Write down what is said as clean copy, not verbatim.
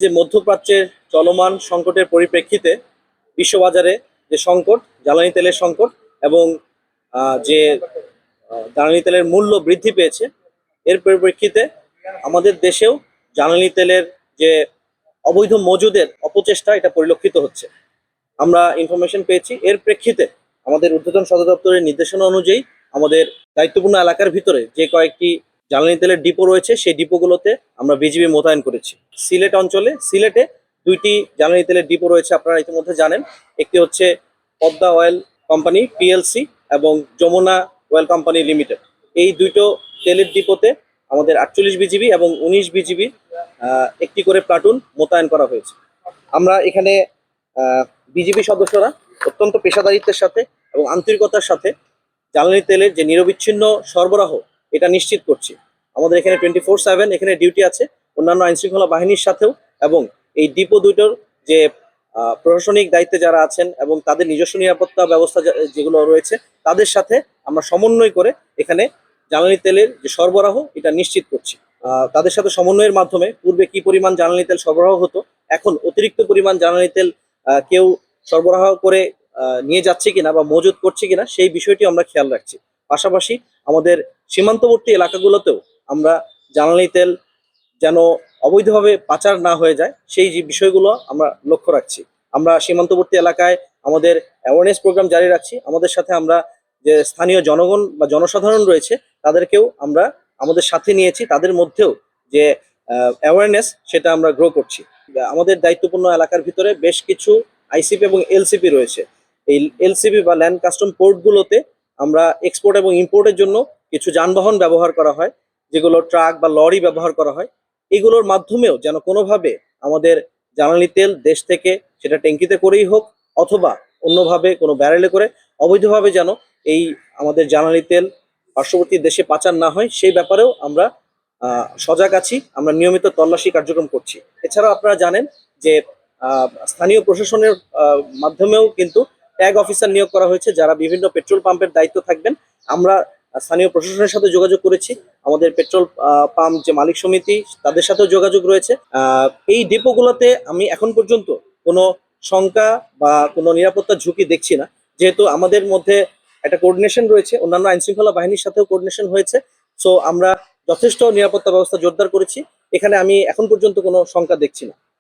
যে মধ্যপ্রাচ্যের চলমান সংকটের পরিপ্রেক্ষিতে বিশ্ববাজারে যে সংকট, জ্বালানি তেলের সংকট এবং যে জ্বালানি তেলের মূল্য বৃদ্ধি পেয়েছে, এর পরিপ্রেক্ষিতে আমাদের দেশেও জ্বালানি তেলের যে অবৈধ মজুদের অপচেষ্টা এটা পরিলক্ষিত হচ্ছে। আমরা ইনফরমেশন পেয়েছি, এর প্রেক্ষিতে আমাদের ঊর্ধ্বতন সদর দপ্তরের নির্দেশনা অনুযায়ী আমাদের দায়িত্বপূর্ণ এলাকার ভিতরে যে কয়েকটি জ্বালানি তেলের ডিপো রয়েছে, সেই ডিপোগুলোতে আমরা বিজিবি মোতায়েন করেছি। সিলেটে দুইটি জ্বালানি তেলের ডিপো রয়েছে, আপনারা ইতিমধ্যে জানেন। একটি হচ্ছে পদ্মা অয়েল কোম্পানি পিএলসি এবং যমুনা অয়েল কোম্পানি লিমিটেড। এই দুটো তেলের ডিপোতে আমাদের 48 বিজিবি এবং 19 বিজিবি একটি করে প্লাটুন মোতায়েন করা হয়েছে। আমরা এখানে বিজিবি সদস্যরা অত্যন্ত পেশাদারিত্বের সাথে এবং আন্তরিকতার সাথে জ্বালানি তেলের যে নিরবিচ্ছিন্ন সরবরাহ এটা নিশ্চিত করছি। আমাদের এখানে 24/7 এখানে ডিউটি আছে অন্যান্য আইনশৃঙ্খলা বাহিনীর সাথেও, এবং এই ডিপো দুটোর যে প্রশাসনিক দায়িত্বে যারা আছেন এবং তাদের নিজস্ব নিরাপত্তা ব্যবস্থা যেগুলো রয়েছে তাদের সাথে আমরা সমন্বয় করে এখানে জ্বালানি তেলের যে সরবরাহ এটা নিশ্চিত করছি। তাদের সাথে সমন্বয়ের মাধ্যমে পূর্বে কি পরিমাণ জ্বালানি তেল সরবরাহ হতো, এখন অতিরিক্ত পরিমাণ জ্বালানি তেল কেউ সরবরাহ করে নিয়ে যাচ্ছে কিনা বা মজুত করছে কিনা সেই বিষয়টি আমরা খেয়াল রাখছি। পাশাপাশি আমাদের সীমান্তবর্তী এলাকাগুলোতেও আমরা জ্বালানি তেল যেন অবৈধভাবে পাচার না হয়ে যায় সেই যে বিষয়গুলো আমরা লক্ষ্য রাখছি। আমরা সীমান্তবর্তী এলাকায় আমাদের অ্যাওয়ারনেস প্রোগ্রাম জারি রাখছি। আমাদের সাথে আমরা যে স্থানীয় জনগণ বা জনসাধারণ রয়েছে তাদেরকেও আমরা আমাদের সাথে নিয়েছি, তাদের মধ্যেও যে অ্যাওয়ারনেস সেটা আমরা গ্রো করছি। আমাদের দায়িত্বপূর্ণ এলাকার ভিতরে বেশ কিছু আইসিপি এবং এলসিপি রয়েছে। এই এলসিপি বা ল্যান্ড কাস্টম পোর্টগুলোতে আমরা এক্সপোর্ট এবং ইম্পোর্টের জন্য কিছু যানবাহন ব্যবহার করা হয়, যেগুলো ট্রাক বা লরি ব্যবহার করা হয়। এগুলোর মাধ্যমেও যেন কোনোভাবে আমাদের জ্বালানি তেল দেশ থেকে, সেটা ট্যাঙ্কিতে করেই হোক অথবা অন্যভাবে কোনো ব্যারেলে করে, অবৈধভাবে যেন এই আমাদের জ্বালানি তেল পার্শ্ববর্তী দেশে পাচার না হয় সেই ব্যাপারেও আমরা সজাগ আছি। আমরা নিয়মিত তল্লাশি কার্যক্রম করছি। এছাড়াও আপনারা জানেন যে স্থানীয় প্রশাসনের মাধ্যমেও কিন্তু ট্যাগ অফিসার নিয়োগ করা হয়েছে যারা বিভিন্ন পেট্রোল পাম্পের দায়িত্ব থাকবেন। আমরা স্থানীয় প্রশাসনের সাথে যোগাযোগ করেছি, আমাদের পেট্রোল পাম্প যে মালিক সমিতি তাদের সাথেও যোগাযোগ রয়েছে। এই ডিপোগুলোতে আমি এখন পর্যন্ত কোনো শঙ্কা বা কোনো নিরাপত্তা ঝুঁকি দেখছি না, যেহেতু আমাদের মধ্যে একটা কোঅর্ডিনেশন রয়েছে, অন্যান্য আইনশৃঙ্খলা বাহিনীর সাথেও কোঅর্ডিনেশন হয়েছে। সো আমরা যথেষ্ট নিরাপত্তা ব্যবস্থা জোরদার করেছি, এখানে আমি এখন পর্যন্ত কোনো শঙ্কা দেখছি না।